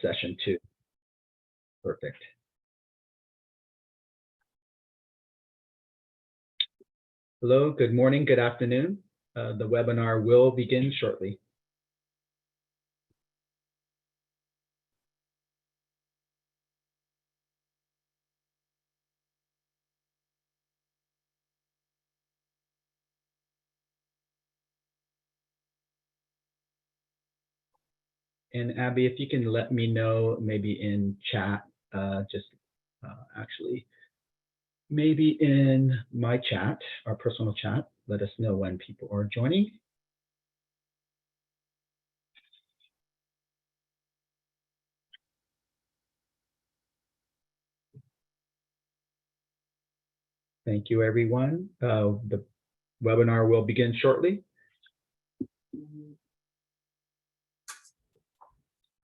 session 2. Perfect. Hello, good morning, good afternoon. The webinar will begin shortly. And Abby, if you can let me know, maybe in chat, actually, maybe in my chat, our personal chat, let us know when people are joining. Thank you, everyone. The webinar will begin shortly.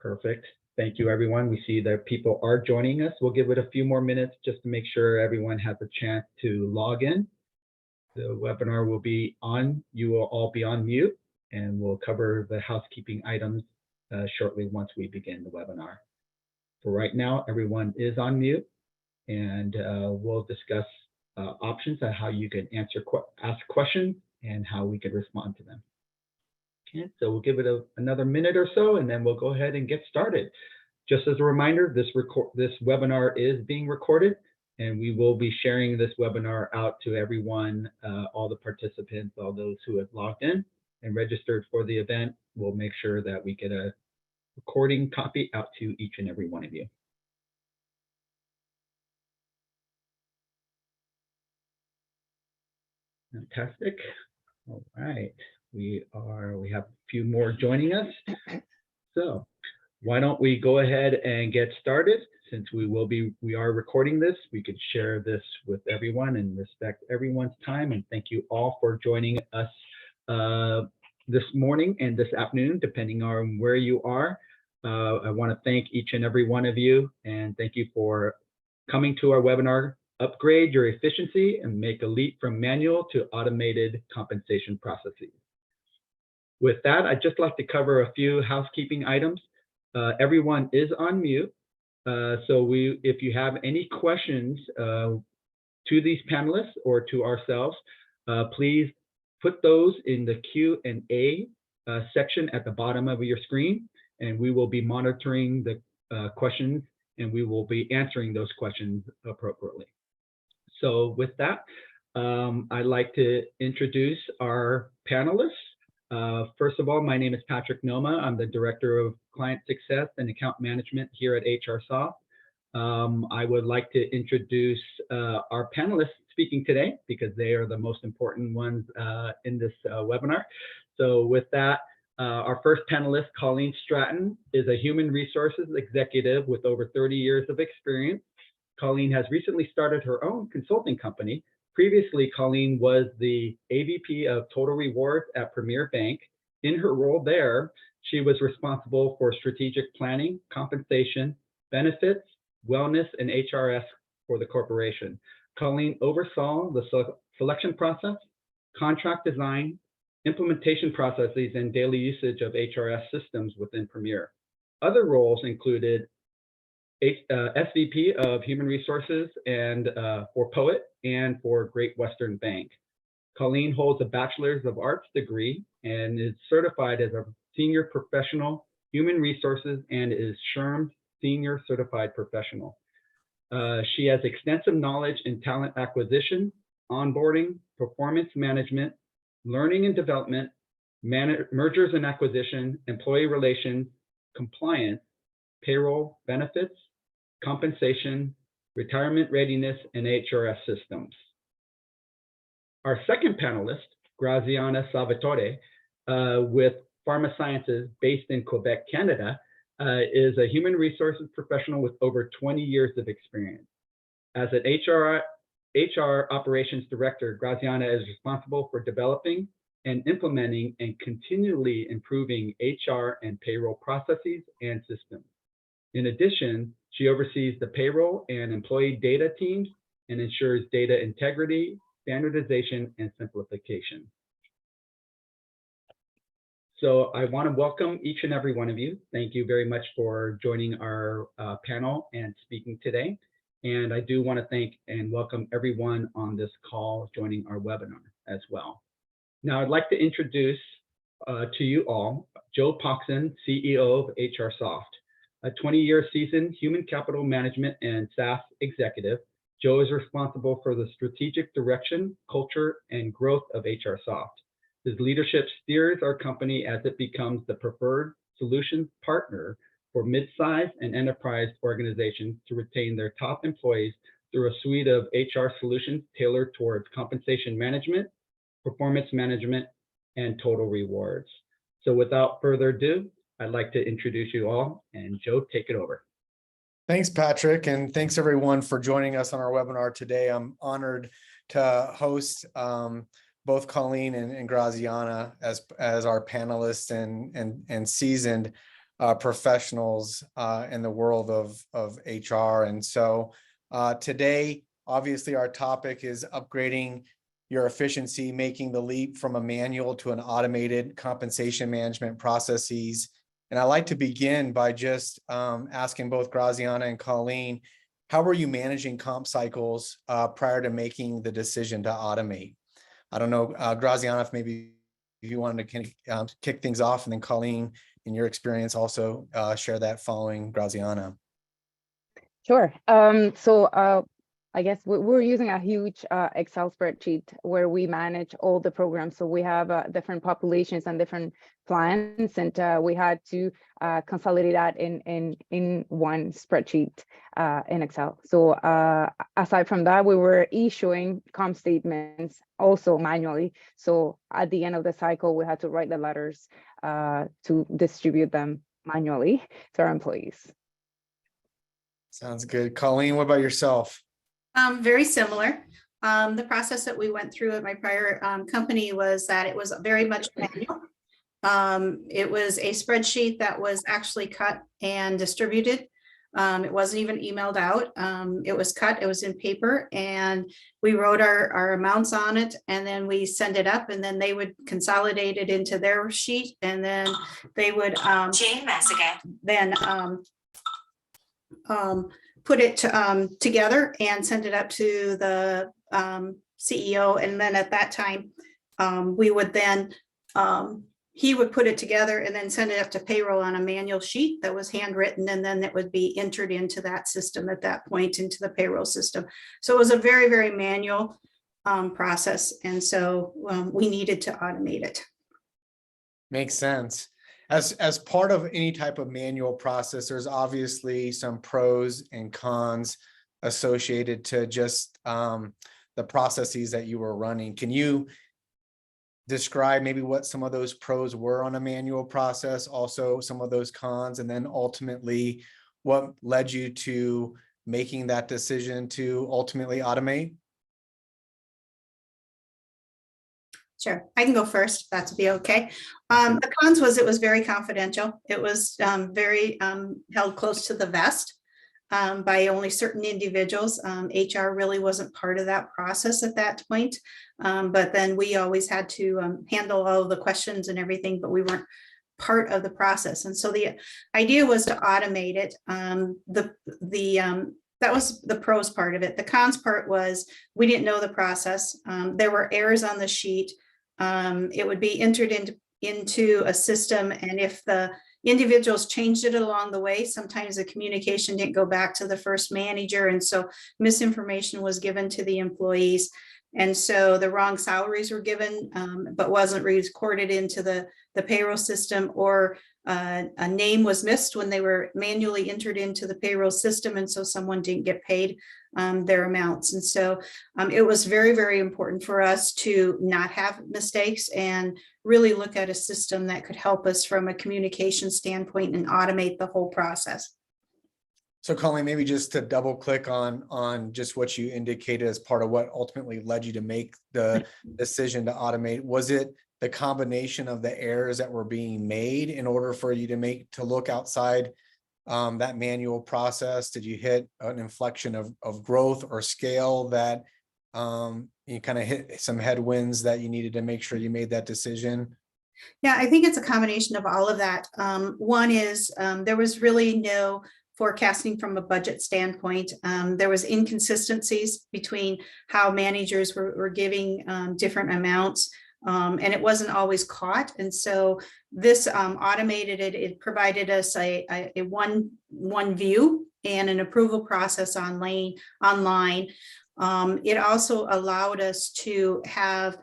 Perfect. Thank you, everyone. We see that people are joining us. We'll give it a few more minutes just to make sure everyone has a chance to log in. The webinar will be on. You will all be on mute, and we'll cover the housekeeping items shortly once we begin the webinar. For right now, everyone is on mute, and we'll discuss options on how you can ask questions and how we can respond to them. Okay, so we'll give it another minute or so, and then we'll go ahead and get started. Just as a reminder, this webinar is being recorded, and we will be sharing this webinar out to everyone, all the participants, all those who have logged in and registered for the event. We'll make sure that we get a recording copy out to each and every one of you. Fantastic. All right. We have a few more joining us. So why don't we go ahead and get started? Since we are recording this, we could share this with everyone and respect everyone's time. And thank you all for joining us this morning and this afternoon, depending on where you are. I want to thank each and every one of you, and thank you for coming to our webinar. Upgrade your efficiency and make a leap from manual to automated compensation processes. With that, I'd just like to cover a few housekeeping items. Everyone is on mute. So if you have any questions to these panelists or to ourselves, please put those in the Q&A section at the bottom of your screen, and we will be monitoring the questions, and we will be answering those questions appropriately. So with that, I'd like to introduce our panelists. First of all, my name is Patrick Noma. I'm the Director of Client Success and Account Management here at HRSoft. I would like to introduce our panelists speaking today because they are the most important ones in this webinar. So with that, our first panelist, Colleen Stratton, is a human resources executive with over 30 years of experience. Colleen has recently started her own consulting company. Previously, Colleen was the AVP of Total Rewards at Premier Bank. In her role there, she was responsible for strategic planning, compensation, benefits, wellness, and HRS for the corporation. Colleen oversaw the selection process, contract design, implementation processes, and daily usage of HRS systems within Premier. Other roles included SVP of Human Resources and for Poet and for Great Western Bank. Colleen holds a Bachelor's of Arts degree and is certified as a Senior Professional Human Resources and is SHRM Senior Certified Professional. She has extensive knowledge in talent acquisition, onboarding, performance management, learning and development, mergers and acquisition, employee relations, compliance, payroll, benefits, compensation, retirement readiness, and HRS systems. Our second panelist, Graziana Salvatore, with Pharma Sciences based in Quebec, Canada, is a human resources professional with over 20 years of experience. As an HR operations director, Graziana is responsible for developing and implementing and continually improving HR and payroll processes and systems. In addition, she oversees the payroll and employee data teams and ensures data integrity, standardization, and simplification. So I want to welcome each and every one of you. Thank you very much for joining our panel and speaking today. And I do want to thank and welcome everyone on this call joining our webinar as well. Now I'd like to introduce to you all Joe Poxson, CEO of HRSoft, a 20-year seasoned human capital management and SaaS executive. Joe is responsible for the strategic direction, culture, and growth of HRSoft. His leadership steers our company as it becomes the preferred solutions partner for mid-sized and enterprise organizations to retain their top employees through a suite of HR solutions tailored towards compensation management, performance management, and total rewards. So without further ado, I'd like to introduce you all, and Joe, take it over. Thanks, Patrick, and thanks everyone for joining us on our webinar today. I'm honored to host both Colleen and Graziana as our panelists and seasoned professionals in the world of HR. And so today, obviously, our topic is upgrading your efficiency, making the leap from a manual to an automated compensation management processes. And I'd like to begin by just asking both Graziana and Colleen, how were you managing comp cycles prior to making the decision to automate? I don't know, Graziana, if maybe you wanted to kick things off, and then Colleen, in your experience, also share that following Graziana. Sure. I guess we're using a huge Excel spreadsheet where we manage all the programs. So we have different populations and different plans, and we had to consolidate that in one spreadsheet in Excel. So aside from that, we were issuing comp statements also manually. So at the end of the cycle, we had to write the letters to distribute them manually to our employees. Sounds good. Colleen, what about yourself? Very similar. The process that we went through at my prior company was that it was very much manual. It was a spreadsheet that was actually cut and distributed. It wasn't even emailed out. It was cut, it was in paper, and we wrote our amounts on it, and then we send it up, and then they would consolidate it into their sheet, and then they would put it together and send it up to the CEO. And then at that time, we would then, he would put it together and then send it up to payroll on a manual sheet that was handwritten, and then it would be entered into that system at that point, into the payroll system. So it was a very, very manual process. And so we needed to automate it. Makes sense. As part of any type of manual process, there's obviously some pros and cons associated to just the processes that you were running. Can you describe maybe what some of those pros were on a manual process, also some of those cons, and then ultimately what led you to making that decision to ultimately automate? Sure, I can go first, if that's be okay. The cons was it was very confidential. It was very held close to the vest by only certain individuals. HR really wasn't part of that process at that point. But then we always had to handle all of the questions and everything, but we weren't part of the process. And so the idea was to automate it. That was the pros part of it. The cons part was we didn't know the process. There were errors on the sheet. It would be entered into a system, and if the individuals changed it along the way, sometimes the communication didn't go back to the first manager, and so misinformation was given to the employees, and so the wrong salaries were given, but wasn't recorded into the payroll system, or a name was missed when they were manually entered into the payroll system, and so someone didn't get paid their amounts. And so it was very, very important for us to not have mistakes and really look at a system that could help us from a communication standpoint and automate the whole process. So Colleen, maybe just to double click on just what you indicated as part of what ultimately led you to make the decision to automate. Was it the combination of the errors that were being made in order for you to look outside that manual process? Did you hit an inflection of growth or scale that you kind of hit some headwinds that you needed to make sure you made that decision? Yeah, I think it's a combination of all of that. One is there was really no forecasting from a budget standpoint. There was inconsistencies between how managers were giving different amounts, and it wasn't always caught. And so this automated it. It provided us a one view and an approval process online. It also allowed us to have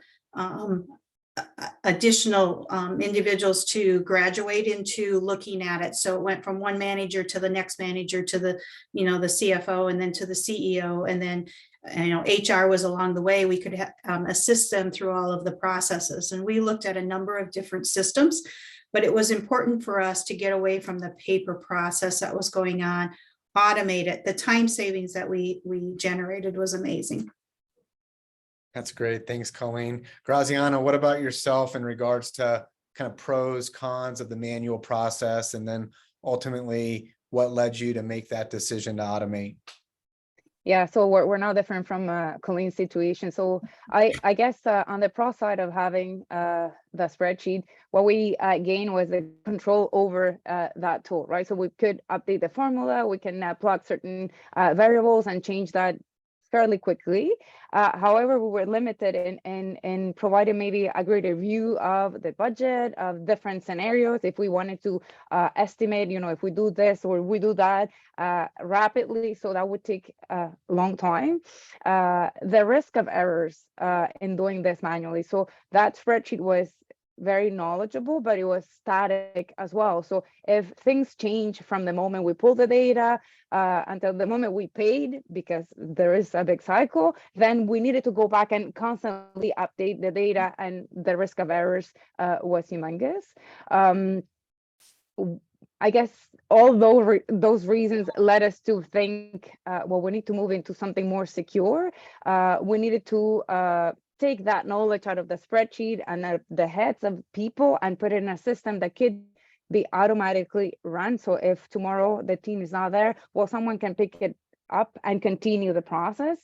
additional individuals to graduate into looking at it. So it went from one manager to the next manager to the CFO, and then to the CEO, and then HR was along the way. We could assist them through all of the processes, and we looked at a number of different systems. But it was important for us to get away from the paper process that was going on, automate it. The time savings that we generated was amazing. That's great. Thanks, Colleen. Graziana, what about yourself in regards to kind of pros, cons of the manual process, and then ultimately what led you to make that decision to automate? Yeah, so we're now different from Colleen's situation. So I guess on the pro side of having the spreadsheet, what we gained was the control over that tool, right? So we could update the formula, we can plug certain variables and change that fairly quickly. However, we were limited in providing maybe a greater view of the budget, of different scenarios. If we wanted to estimate, if we do this or we do that rapidly, so that would take a long time. The risk of errors in doing this manually. So that spreadsheet was very knowledgeable, but it was static as well. So if things change from the moment we pull the data until the moment we paid, because there is a big cycle, then we needed to go back and constantly update the data, and the risk of errors was humongous. I guess all those reasons led us to think, well, we need to move into something more secure. We needed to take that knowledge out of the spreadsheet and the heads of people and put it in a system that could be automatically run. So if tomorrow the team is not there, well, someone can pick it up and continue the process.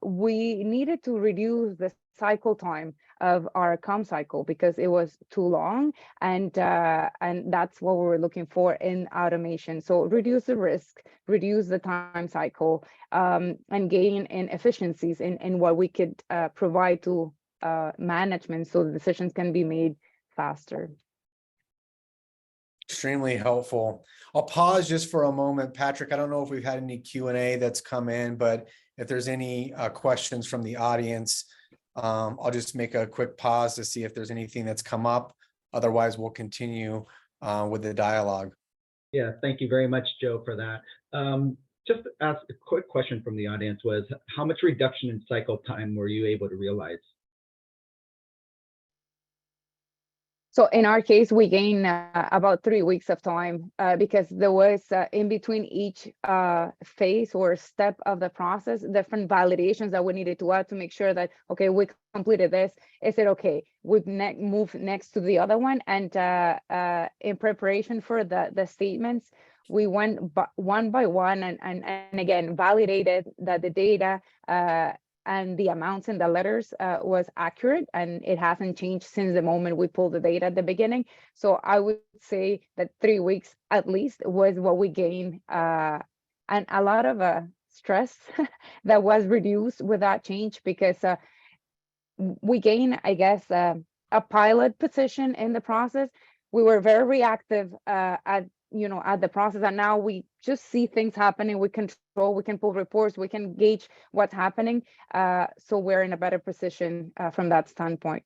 We needed to reduce the cycle time of our comm cycle because it was too long, and that's what we were looking for in automation. So reduce the risk, reduce the time cycle, and gain in efficiencies in what we could provide to management, so the decisions can be made faster. Extremely helpful. I'll pause just for a moment. Patrick, I don't know if we've had any Q&A that's come in, but if there's any questions from the audience, I'll just make a quick pause to see if there's anything that's come up. Otherwise, we'll continue with the dialogue. Yeah, thank you very much, Joe, for that. Just to ask a quick question from the audience was, how much reduction in cycle time were you able to realize? So in our case, we gained about 3 weeks of time because there was in between each phase or step of the process, different validations that we needed to add to make sure that, okay, we completed this. Is it okay? We'd move next to the other one. And in preparation for the statements, we went one by one and again, validated that the data and the amounts in the letters was accurate, and it hasn't changed since the moment we pulled the data at the beginning. So I would say that 3 weeks at least was what we gained, and a lot of stress that was reduced with that change because we gained, I guess, a pilot position in the process. We were very reactive at the process, and now we just see things happening. We control, we can pull reports, we can gauge what's happening. So we're in a better position from that standpoint.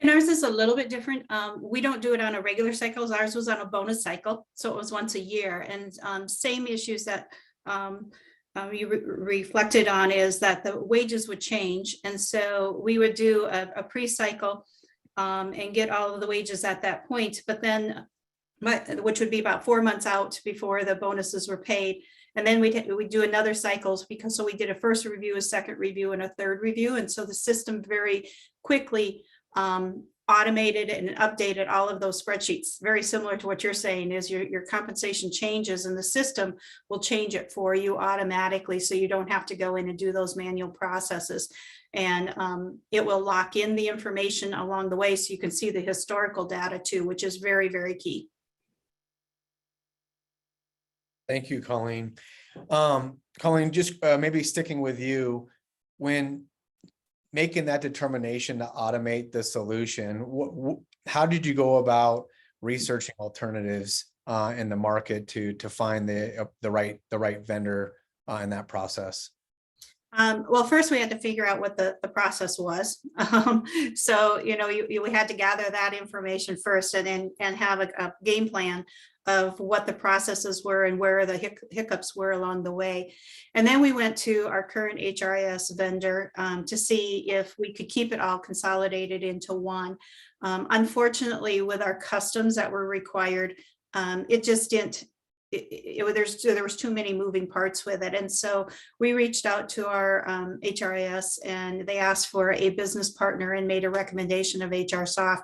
And ours is a little bit different. We don't do it on a regular cycle. Ours was on a bonus cycle, so it was once a year. And same issues that you reflected on is that the wages would change, and so we would do a pre-cycle and get all of the wages at that point, but then which would be about 4 months out before the bonuses were paid. And then we'd do another cycles because so we did a first review, a second review, and a third review. And so the system very quickly automated and updated all of those spreadsheets. Very similar to what you're saying is your compensation changes and the system will change it for you automatically, so you don't have to go in and do those manual processes. And it will lock in the information along the way, so you can see the historical data too, which is very, very key. Thank you, Colleen. Colleen, just maybe sticking with you, when making that determination to automate the solution, how did you go about researching alternatives in the market to find the right vendor in that process? Well, first we had to figure out what the process was. So, we had to gather that information first, and have a game plan of what the processes were and where the hiccups were along the way. And then we went to our current HRIS vendor to see if we could keep it all consolidated into one. Unfortunately, with our customs that were required, it just didn't. There was too many moving parts with it. And so we reached out to our HRIS, and they asked for a business partner and made a recommendation of HRSoft.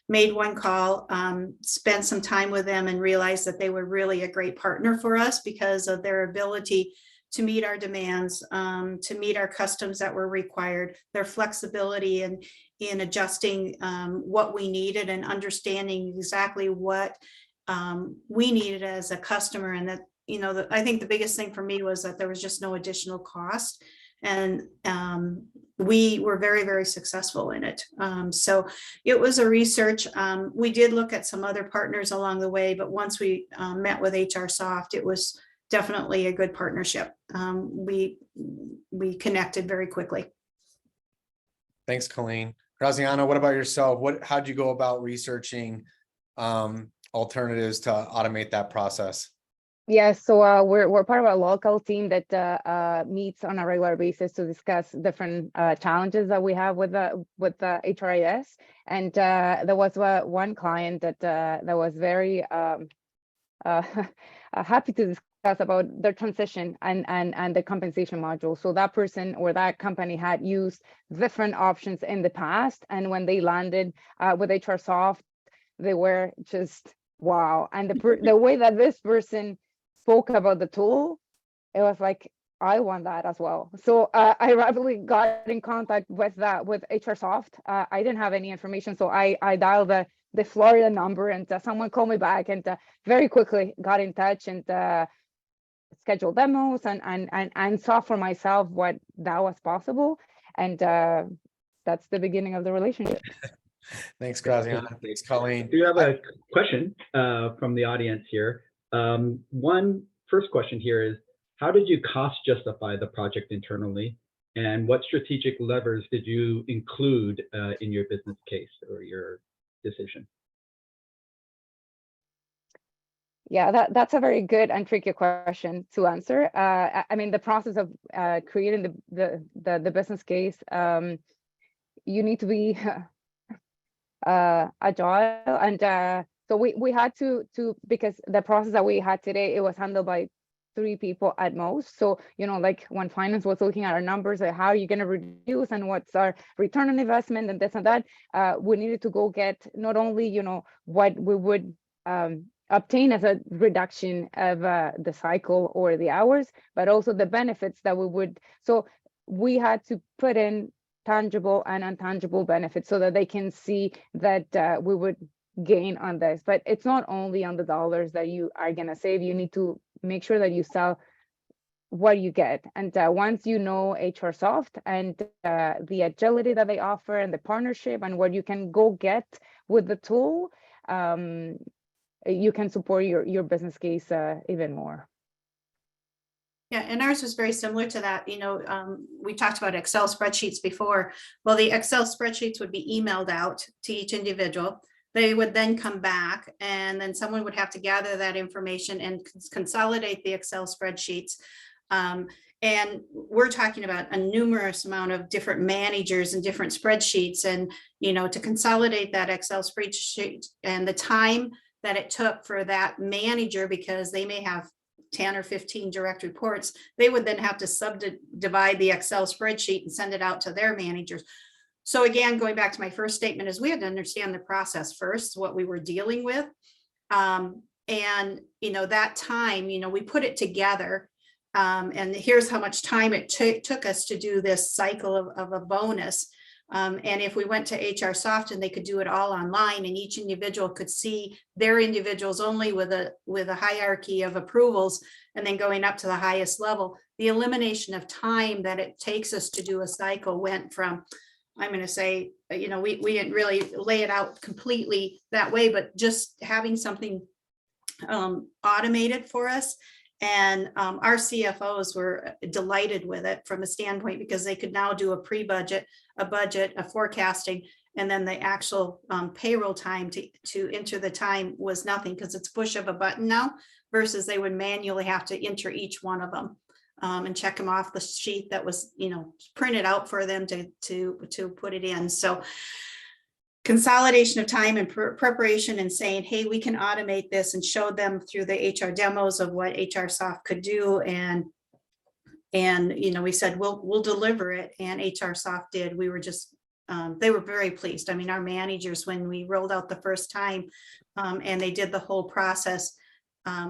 Made one call, spent some time with them, and realized that they were really a great partner for us because of their ability to meet our demands, to meet our customs that were required, their flexibility in adjusting what we needed and understanding exactly what we needed as a customer. And that, I think the biggest thing for me was that there was just no additional cost. And we were very, very successful in it. So it was a research. We did look at some other partners along the way, but once we met with HRSoft, it was definitely a good partnership. We connected very quickly. Thanks, Colleen. Graziano, what about yourself? How'd you go about researching alternatives to automate that process? Yeah, so we're part of a local team that meets on a regular basis to discuss different challenges that we have with the HRIS. And there was one client that was very happy to discuss about their transition and the compensation module. So that person or that company had used different options in the past, and when they landed with HRSoft, they were just wow. And the way that this person spoke about the tool, it was like, I want that as well. So I rapidly got in contact with HRSoft. I didn't have any information, so I dialed the Florida number, and someone called me back, and very quickly got in touch and scheduled demos and saw for myself what that was possible. And that's the beginning of the relationship. Thanks, Graziano. Thanks, Colleen. Do you have a question from the audience here? First question here is, how did you cost justify the project internally? And what strategic levers did you include in your business case or your decision? Yeah, that's a very good and tricky question to answer. I mean, the process of creating the business case, you need to be agile, and so we had to because the process that we had today, it was handled by 3 people at most. So like when finance was looking at our numbers, like how are you going to reduce and what's our return on investment and this and that, we needed to go get not only what we would obtain as a reduction of the cycle or the hours, but also the benefits that we would. So we had to put in tangible and intangible benefits so that they can see that we would gain on this. But it's not only on the dollars that you are going to save. You need to make sure that you sell what you get. And once you know HRSoft and the agility that they offer and the partnership and what you can go get with the tool, you can support your business case even more. Yeah, and ours was very similar to that. We talked about Excel spreadsheets before. Well, the Excel spreadsheets would be emailed out to each individual. They would then come back, and then someone would have to gather that information and consolidate the Excel spreadsheets. And we're talking about a numerous amount of different managers and different spreadsheets, and to consolidate that Excel spreadsheet and the time that it took for that manager, because they may have 10 or 15 direct reports, they would then have to subdivide the Excel spreadsheet and send it out to their managers. So again, going back to my first statement, is we had to understand the process first, what we were dealing with. And that time, we put it together. And here's how much time it took us to do this cycle of a bonus. And if we went to HRSoft and they could do it all online and each individual could see their individuals only with a hierarchy of approvals and then going up to the highest level, the elimination of time that it takes us to do a cycle went from, I'm going to say, we didn't really lay it out completely that way, but just having something automated for us. And our CFOs were delighted with it from a standpoint because they could now do a pre-budget, a budget, a forecasting, and then the actual payroll time to enter the time was nothing because it's push of a button now versus they would manually have to enter each one of them and check them off the sheet that was, printed out for them to put it in. So consolidation of time and preparation and saying, hey, we can automate this, and showed them through the HR demos of what HRSoft could do. And we said, we'll deliver it. And HRSoft did. We were just, they were very pleased. I mean, our managers, when we rolled out the first time and they did the whole process,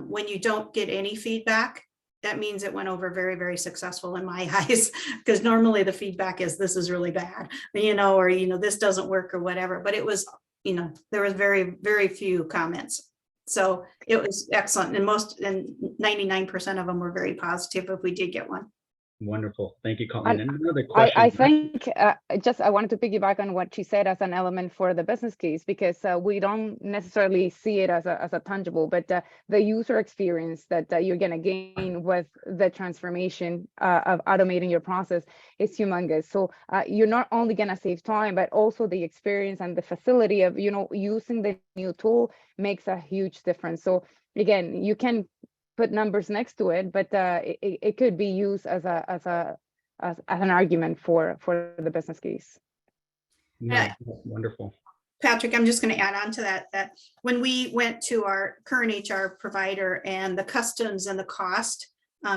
when you don't get any feedback, that means it went over very, very successful in my eyes, because normally the feedback is this is really bad, or, this doesn't work or whatever. But it was, there was very, very few comments. So it was excellent. And 99% of them were very positive if we did get one. Wonderful. Thank you, Colleen. And another question. I think I wanted to piggyback on what she said as an element for the business case, because we don't necessarily see it as a tangible, but the user experience that you're going to gain with the transformation of automating your process is humongous. So you're not only going to save time, but also the experience and the facility of, using the new tool makes a huge difference. So again, you can put numbers next to it, but it could be used as an argument for the business case. Yeah, wonderful. Patrick, I'm just going to add on to that when we went to our current HR provider and the customs and the cost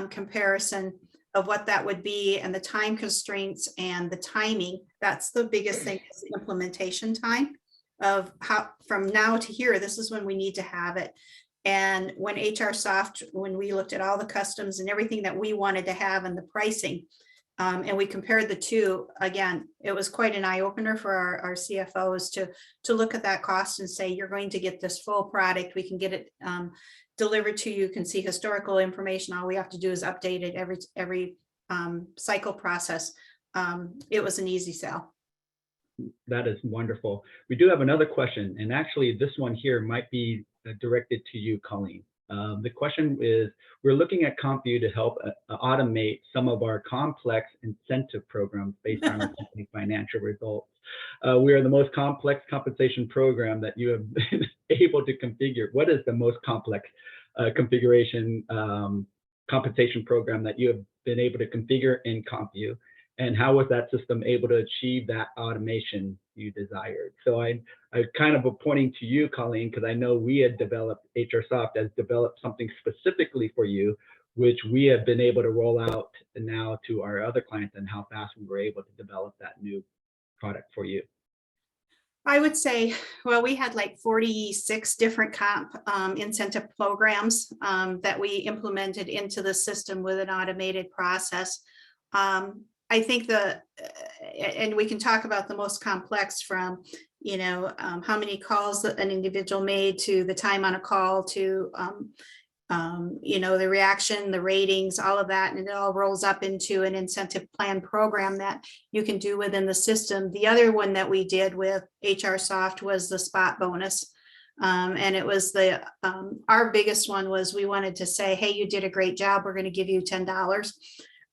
comparison of what that would be and the time constraints and the timing, that's the biggest thing, is the implementation time of how from now to here, this is when we need to have it. And when HRSoft, when we looked at all the customs and everything that we wanted to have and the pricing, and we compared the two, again, it was quite an eye opener for our CFOs to look at that cost and say, you're going to get this full product. We can get it delivered to you. You can see historical information. All we have to do is update it every cycle process. It was an easy sell. That is wonderful. We do have another question, and actually this one here might be directed to you, Colleen. The question is, we're looking at CompView to help automate some of our complex incentive programs based on our company financial results. We are the most complex compensation program that you have been able to configure. What is the most complex compensation program that you have been able to configure in CompView? And how was that system able to achieve that automation you desired? So I kind of pointing to you, Colleen, because I know we had developed, HRSoft has developed something specifically for you, which we have been able to roll out now to our other clients, and how fast we were able to develop that new product for you. I would say, well, we had like 46 different comp incentive programs that we implemented into the system with an automated process. I think and we can talk about the most complex from, how many calls that an individual made to the time on a call to, the reaction, the ratings, all of that. And it all rolls up into an incentive plan program that you can do within the system. The other one that we did with HRSoft was the spot bonus. And it was our biggest one was we wanted to say, hey, you did a great job. We're going to give you $10.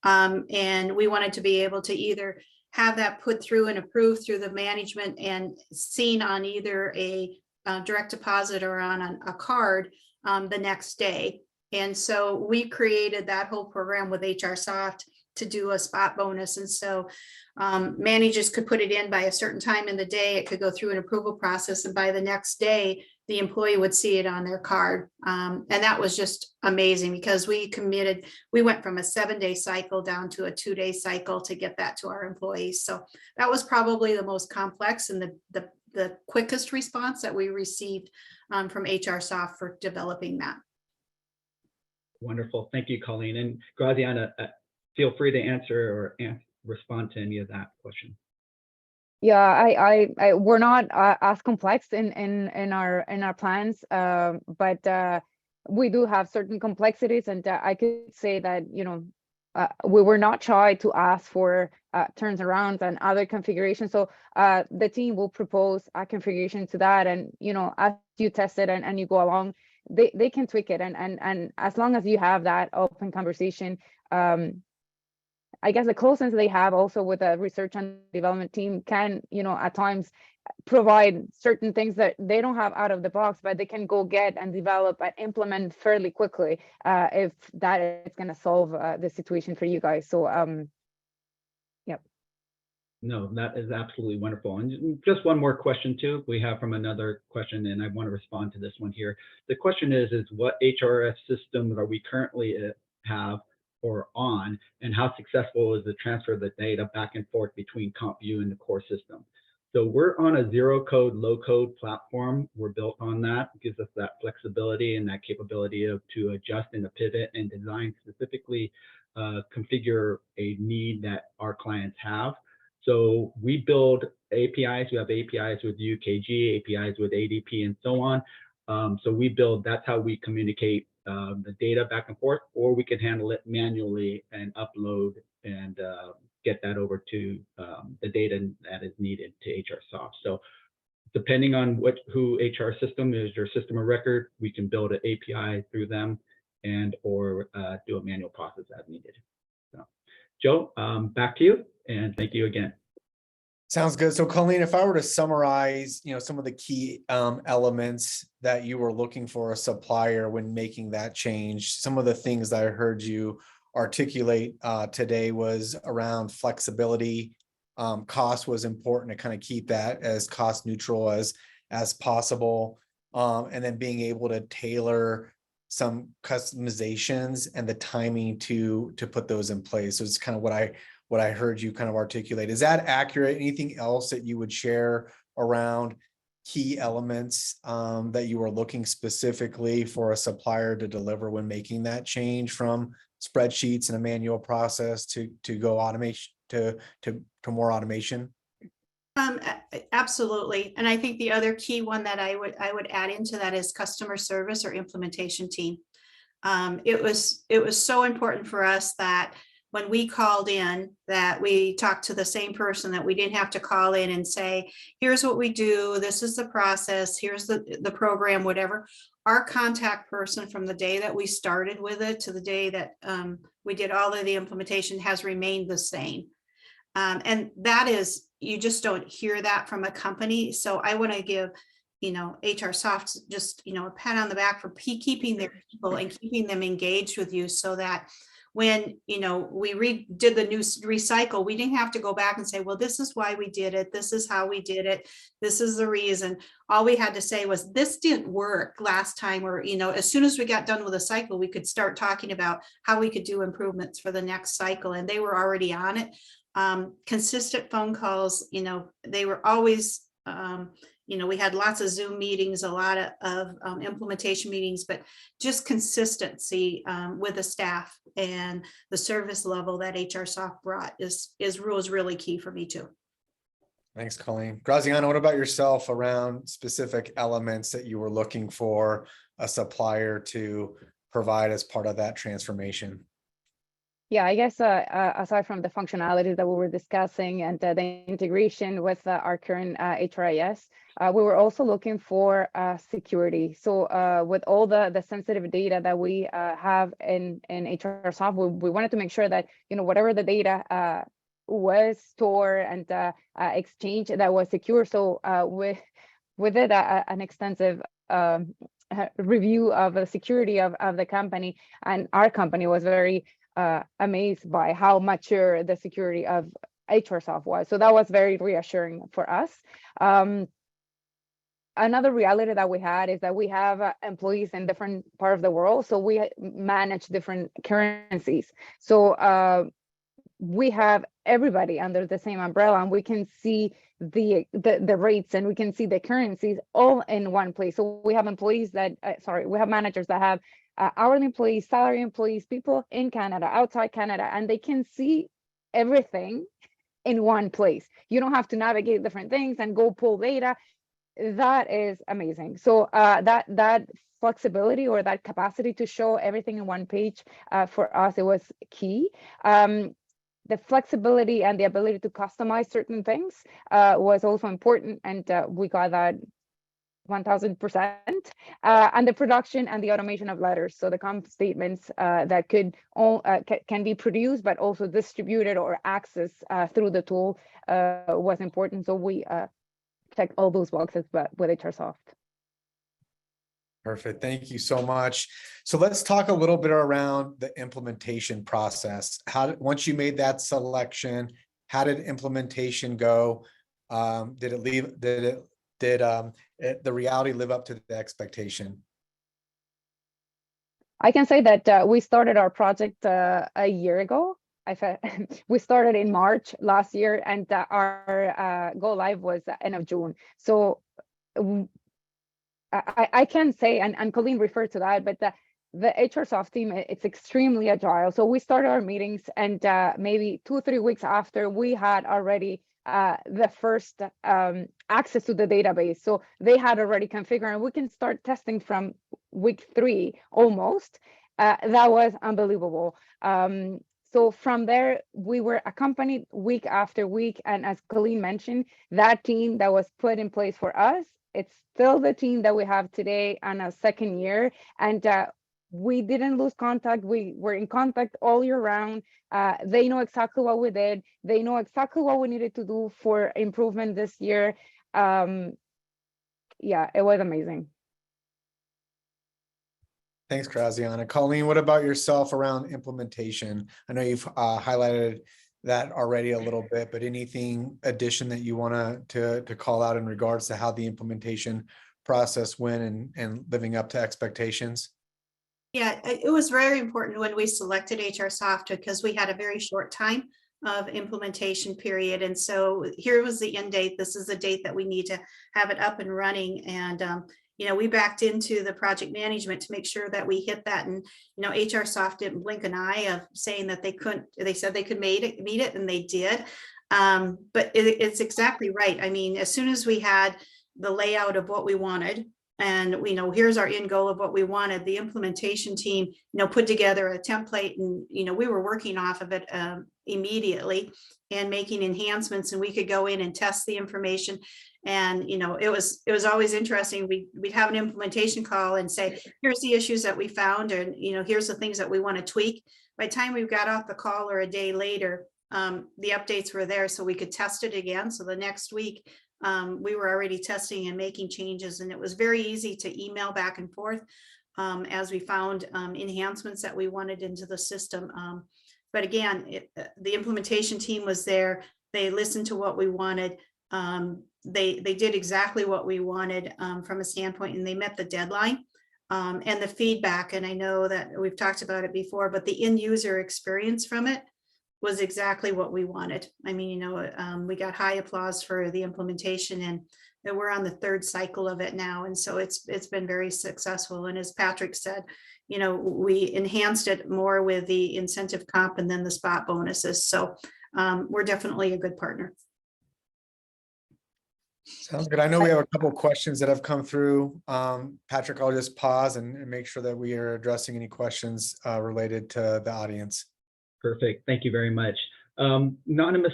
And we wanted to be able to either have that put through and approved through the management and seen on either a direct deposit or on a card the next day. And so we created that whole program with HRSoft to do a spot bonus. And so managers could put it in by a certain time in the day. It could go through an approval process, and by the next day, the employee would see it on their card. And that was just amazing, because we went from a 7-day cycle down to a 2-day cycle to get that to our employees. So that was probably the most complex and the quickest response that we received from HRSoft for developing that. Wonderful. Thank you, Colleen. And Graziana, feel free to answer or respond to any of that question. Yeah, we're not as complex in our plans, but we do have certain complexities, and I could say that, you know, we were not shy to ask for turnarounds and other configurations. So the team will propose a configuration to that, and, you know, as you test it and you go along, they can tweak it, and as long as you have that open conversation, I guess the closeness they have also with the research and development team can, you know, at times provide certain things that they don't have out of the box, but they can go get and develop and implement fairly quickly if that is going to solve the situation for you guys. So, yep. No, that is absolutely wonderful. And just one more question too, we have from another question, and I want to respond to this one here. The question is what HRS system are we currently have or on, and how successful is the transfer of the data back and forth between CompView and the core system? So we're on a zero code, low code platform. We're built on that. It gives us that flexibility and that capability to adjust and to pivot and design specifically, configure a need that our clients have. So we build APIs. We have APIs with UKG, APIs with ADP, and so on. So we build, that's how we communicate the data back and forth, or we can handle it manually and upload and get that over to the data that is needed to HRSoft. So depending on who HR system is your system of record, we can build an API through them and or do a manual process as needed. So, Joe, back to you, and thank you again. Sounds good. So Colleen, if I were to summarize, you know, some of the key elements that you were looking for a supplier when making that change, some of the things that I heard you articulate today was around flexibility. Cost was important to kind of keep that as cost neutral as possible, and then being able to tailor some customizations and the timing to put those in place. So it's kind of what I heard you kind of articulate. Is that accurate? Anything else that you would share around key elements that you were looking specifically for a supplier to deliver when making that change from spreadsheets and a manual process to go automation to more automation? Absolutely. And I think the other key one that I would add into that is customer service or implementation team. It was so important for us that when we called in, that we talked to the same person, that we didn't have to call in and say, here's what we do, this is the process, here's the program, whatever. Our contact person from the day that we started with it to the day that we did all of the implementation has remained the same. And that is, you just don't hear that from a company. So I want to give, you know, HRSoft just, you know, a pat on the back for keeping their people and keeping them engaged with you, so that when, you know, we did the new recycle, we didn't have to go back and say, well, this is why we did it, this is how we did it, this is the reason. All we had to say was, this didn't work last time, or, you know, as soon as we got done with a cycle, we could start talking about how we could do improvements for the next cycle, and they were already on it. Consistent phone calls, you know, they were always, you know, we had lots of Zoom meetings, a lot of implementation meetings, but just consistency with the staff and the service level that HRSoft brought was really key for me too. Thanks, Colleen. Graziana, what about yourself around specific elements that you were looking for a supplier to provide as part of that transformation? Yeah, I guess aside from the functionalities that we were discussing and the integration with our current HRIS, we were also looking for security. So with all the sensitive data that we have in HRSoft, we wanted to make sure that, you know, whatever the data was stored and exchanged, that was secure. So with it, an extensive review of the security of the company, and our company was very amazed by how mature the security of HRSoft was. So that was very reassuring for us. Another reality that we had is that we have employees in different parts of the world, so we manage different currencies. So we have everybody under the same umbrella, and we can see the rates, and we can see the currencies all in one place. So we have employees that we have managers that have hourly employees, salary employees, people in Canada, outside Canada, and they can see everything in one place. You don't have to navigate different things and go pull data. That is amazing. So that flexibility or that capacity to show everything in one page, for us, it was key. The flexibility and the ability to customize certain things was also important, and we got that 1000%. And the production and the automation of letters, so the comp statements that can be produced but also distributed or accessed through the tool was important. So we checked all those boxes, but with HRSoft. Perfect. Thank you so much. So let's talk a little bit around the implementation process. Once you made that selection, how did implementation go? Did the reality live up to the expectation? I can say that we started our project a year ago. We started in March last year, and our go live was end of June. So I can say, and Colleen referred to that, but the HRSoft team, it's extremely agile. So we started our meetings, and maybe 2 or 3 weeks after, we had already the first access to the database. So they had already configured, and we can start testing from week 3 almost. That was unbelievable. So from there, we were accompanied week after week. And as Colleen mentioned, that team that was put in place for us, it's still the team that we have today on a second year. And we didn't lose contact. We were in contact all year round. They know exactly what we did. They know exactly what we needed to do for improvement this year. Yeah, it was amazing. Thanks, Graziana. Colleen, what about yourself around implementation? I know you've highlighted that already a little bit, but anything addition that you want to call out in regards to how the implementation process went and living up to expectations? Yeah, it was very important when we selected HRSoft because we had a very short time of implementation period. And so here was the end date. This is the date that we need to have it up and running. And, we backed into the project management to make sure that we hit that. And, HRSoft didn't blink an eye of saying that they couldn't. They said they could meet it, and they did. But it's exactly right. I mean, as soon as we had the layout of what we wanted, and here's our end goal of what we wanted, the implementation team, put together a template, and we were working off of it immediately and making enhancements, and we could go in and test the information. And it was always interesting. We'd have an implementation call and say, here's the issues that we found, and here's the things that we want to tweak. By the time we got off the call or a day later, the updates were there, so we could test it again. So the next week, we were already testing and making changes, and it was very easy to email back and forth as we found enhancements that we wanted into the system. But again, the implementation team was there. They listened to what we wanted. They did exactly what we wanted from a standpoint, and they met the deadline and the feedback. And I know that we've talked about it before, but the end user experience from it was exactly what we wanted. I mean, we got high applause for the implementation, and we're on the 3rd cycle of it now. And so it's been very successful. And as Patrick said, we enhanced it more with the incentive comp and then the spot bonuses. So we're definitely a good partner. Sounds good. I know we have a couple of questions that have come through. Patrick, I'll just pause and make sure that we are addressing any questions related to the audience. Perfect. Thank you very much. Anonymous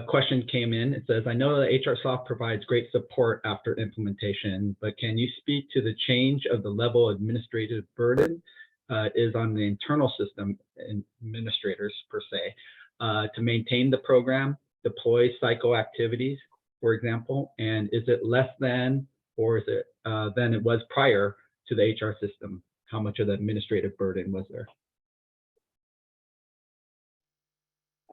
question came in. It says, I know that HRSoft provides great support after implementation, but can you speak to the change of the level of administrative burden is on the internal system administrators per se to maintain the program, deploy cycle activities, for example, and is it less than or is it than it was prior to the HR system? How much of the administrative burden was there?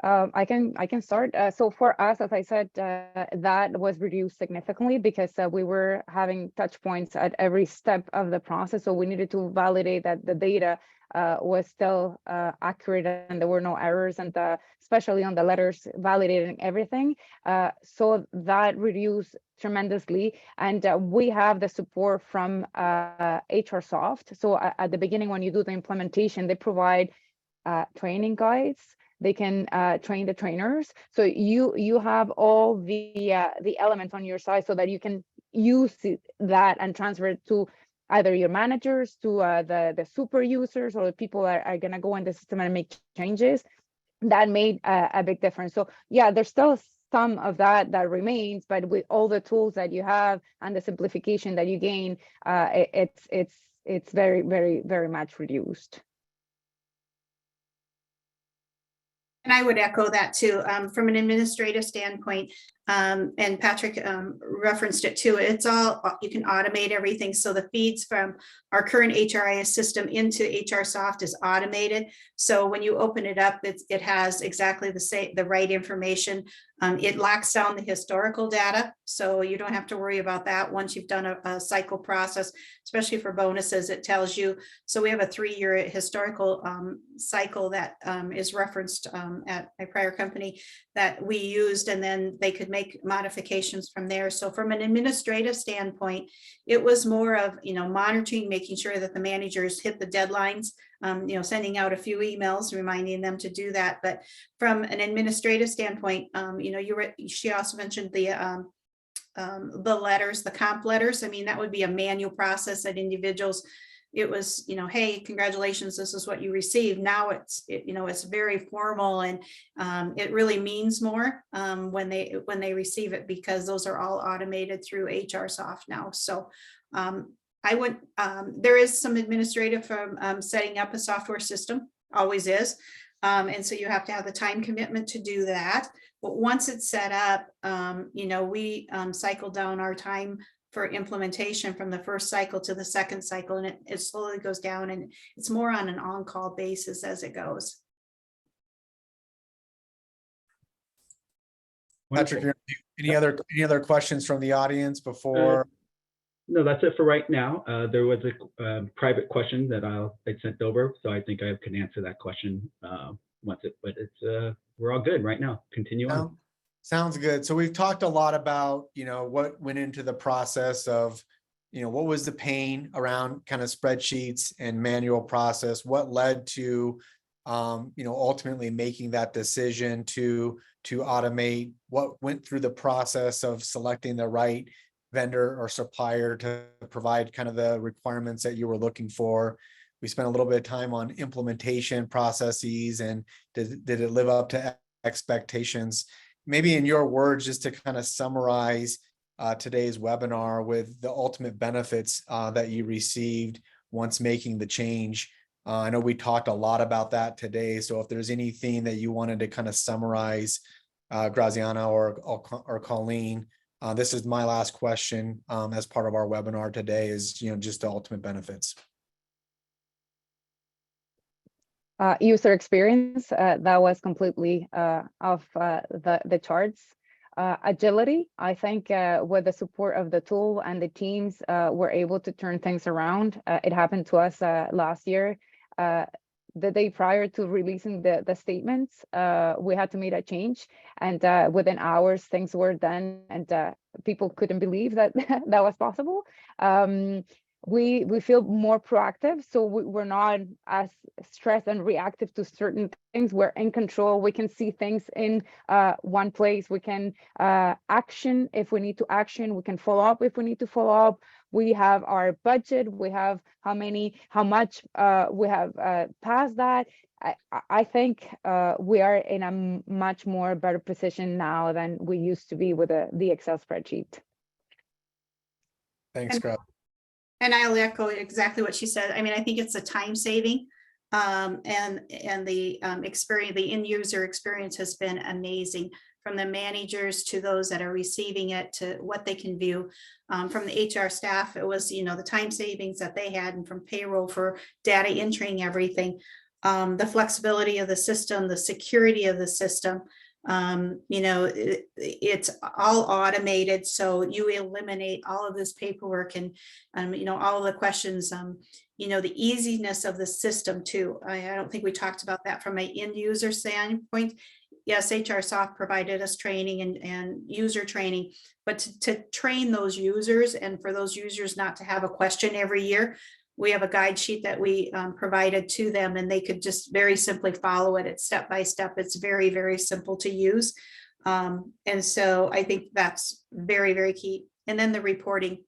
I can start. So for us, as I said, that was reduced significantly because we were having touch points at every step of the process. So we needed to validate that the data was still accurate and there were no errors, and especially on the letters, validating everything. So that reduced tremendously, and we have the support from HRSoft. So at the beginning, when you do the implementation, they provide training guides. They can train the trainers. So you have all the elements on your side so that you can use that and transfer it to either your managers, to the super users, or the people that are going to go in the system and make changes. That made a big difference. So yeah, there's still some of that remains, but with all the tools that you have and the simplification that you gain, it's very, very, very much reduced. And I would echo that too. From an administrative standpoint, and Patrick referenced it too, it's all, you can automate everything. So the feeds from our current HRIS system into HRSoft is automated. So when you open it up, it has exactly the right information. It locks down the historical data, so you don't have to worry about that once you've done a cycle process, especially for bonuses. It tells you. So we have a 3-year historical cycle that is referenced at my prior company that we used, and then they could make modifications from there. So from an administrative standpoint, it was more of, monitoring, making sure that the managers hit the deadlines, sending out a few emails reminding them to do that. But from an administrative standpoint, she also mentioned the letters, the comp letters. I mean, that would be a manual process that individuals, it was, hey, congratulations, this is what you received. Now it's very formal, and it really means more when they receive it, because those are all automated through HRSoft now. So there is some administrative from setting up a software system, always is. And so you have to have the time commitment to do that. But once it's set up, we cycle down our time for implementation from the first cycle to the second cycle, and it slowly goes down, and it's more on an on-call basis as it goes. Patrick, any other questions from the audience before? No, that's it for right now. There was a private question that I sent over, so I think I can answer that question but it's we're all good right now. Continue on. Sounds good. So we've talked a lot about, what went into the process of, what was the pain around kind of spreadsheets and manual process, what led to, ultimately making that decision to automate, what went through the process of selecting the right vendor or supplier to provide kind of the requirements that you were looking for. We spent a little bit of time on implementation processes, and did it live up to expectations? Maybe in your words, just to kind of summarize today's webinar with the ultimate benefits that you received once making the change. I know we talked a lot about that today. So if there's anything that you wanted to kind of summarize, Graziana or Colleen, this is my last question as part of our webinar today, is just the ultimate benefits. User experience, that was completely off the charts. Agility, I think with the support of the tool and the teams, we're able to turn things around. It happened to us last year. The day prior to releasing the statements, we had to make a change, and within hours things were done, and people couldn't believe that that was possible. We feel more proactive, so we're not as stressed and reactive to certain things. We're in control. We can see things in one place. We can action if we need to action. We can follow up if we need to follow up. We have our budget. We have how much we have passed that. I think we are in a much more better position now than we used to be with the Excel spreadsheet. Thanks, Greg. And I'll echo exactly what she said. I mean, I think it's a time saving, and the experience, the end user experience has been amazing, from the managers to those that are receiving it to what they can view. From the HR staff, it was, the time savings that they had, and from payroll for data entering everything. the flexibility of the system, the security of the system. It's all automated, so you eliminate all of this paperwork and, all of the questions, the easiness of the system too. I don't think we talked about that from an end user standpoint. Yes, HRSoft provided us training and user training, but to train those users and for those users not to have a question every year, we have a guide sheet that we provided to them, and they could just very simply follow it. It's step by step. It's very, very simple to use. And so I think that's very, very key. And then the reporting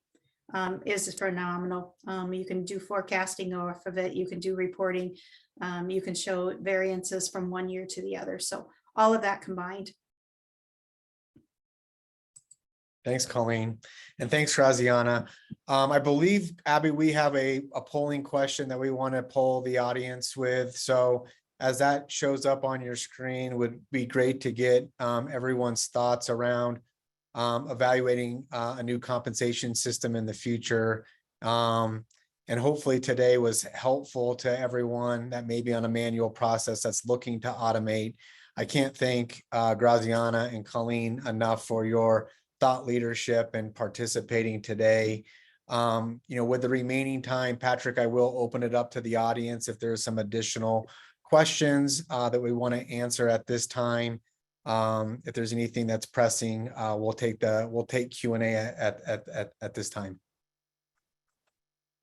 is phenomenal. You can do forecasting off of it. You can do reporting. You can show variances from one year to the other. So all of that combined. Thanks, Colleen. And thanks, Graziana. I believe, Abby, we have a polling question that we want to poll the audience with. So as that shows up on your screen, would be great to get everyone's thoughts around evaluating a new compensation system in the future. And hopefully today was helpful to everyone that may be on a manual process that's looking to automate. I can't thank Graziana and Colleen enough for your thought leadership and participating today. With the remaining time, Patrick, I will open it up to the audience if there's some additional questions that we want to answer at this time. If there's anything that's pressing, we'll take Q&A at this time.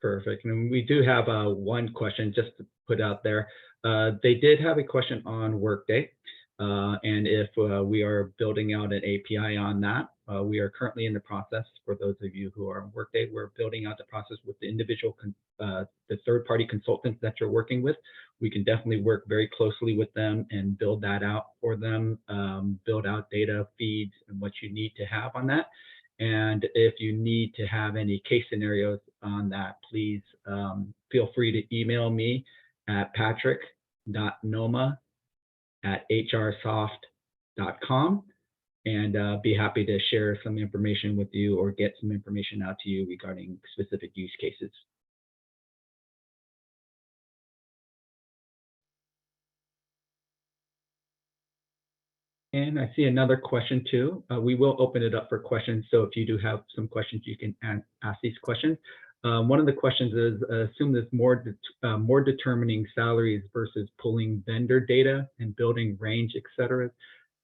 Perfect. And we do have one question just to put out there. They did have a question on Workday, and if we are building out an API on that. We are currently in the process. For those of you who are on Workday, we're building out the process with the individual, the third-party consultants that you're working with. We can definitely work very closely with them and build that out for them, build out data feeds and what you need to have on that. And if you need to have any case scenarios on that, please feel free to email me at patrick.noma@hrsoft.com. and be happy to share some information with you or get some information out to you regarding specific use cases. And I see another question too. We will open it up for questions. So if you do have some questions, you can ask these questions. One of the questions is, assume there's more determining salaries versus pulling vendor data and building range, et cetera.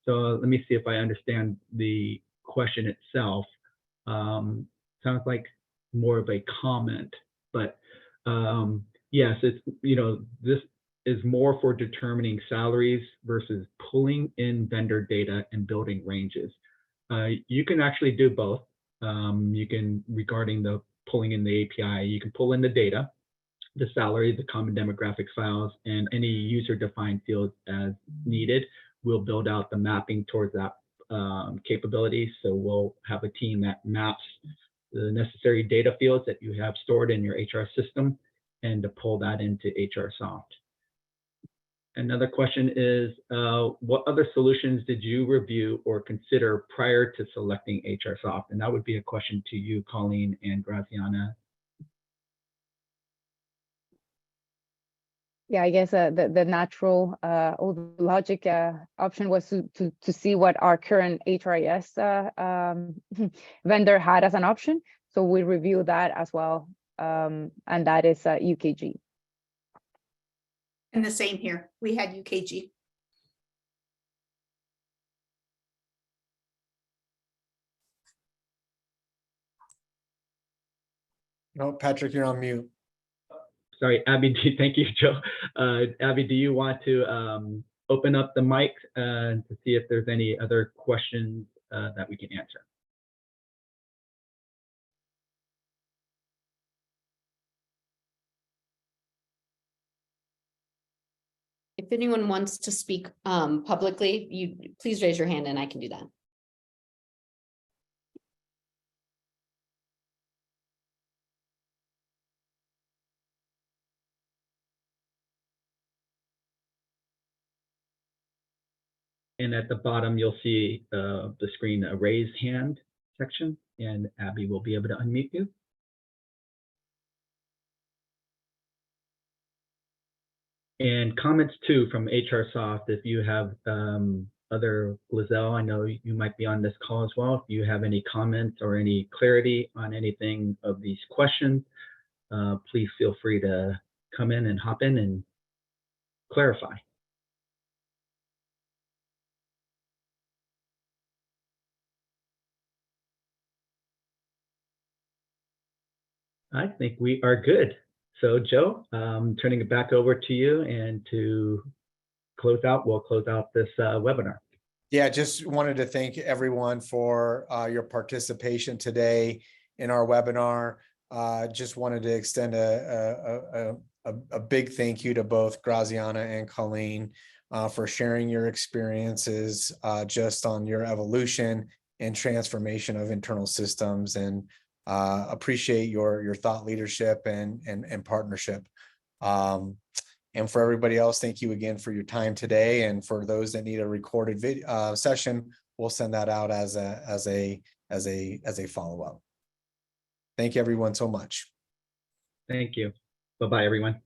So let me see if I understand the question itself. Sounds like more of a comment, but yes, it's, this is more for determining salaries versus pulling in vendor data and building ranges. You can actually do both. You can, regarding the pulling in the API, you can pull in the data, the salary, the common demographics files, and any user-defined fields as needed. We'll build out the mapping towards that capability. So we'll have a team that maps the necessary data fields that you have stored in your HR system and to pull that into HRSoft. Another question is, what other solutions did you review or consider prior to selecting HRSoft? And that would be a question to you, Colleen and Graziana. Yeah, I guess the natural or the logic option was to see what our current HRIS vendor had as an option. So we reviewed that as well, and that is UKG. And the same here. We had UKG. No, Patrick, you're on mute. Sorry, Abby, thank you, Joe. Abby, do you want to open up the mic to see if there's any other questions that we can answer? If anyone wants to speak publicly, please raise your hand and I can do that. And at the bottom, you'll see the screen, a raised hand section, and Abby will be able to unmute you. And comments too from HRSoft. If you have other Lizelle, I know you might be on this call as well. If you have any comments or any clarity on anything of these questions, please feel free to come in and hop in and clarify. I think we are good. So Joe, turning it back over to you, and to close out, we'll close out this webinar. Yeah, just wanted to thank everyone for your participation today in our webinar. Just wanted to extend a big thank you to both Graziana and Colleen for sharing your experiences just on your evolution and transformation of internal systems, and appreciate your thought leadership and partnership. And for everybody else, thank you again for your time today. And for those that need a recorded video session, we'll send that out as a follow-up. Thank you everyone so much. Thank you. Bye-bye, everyone.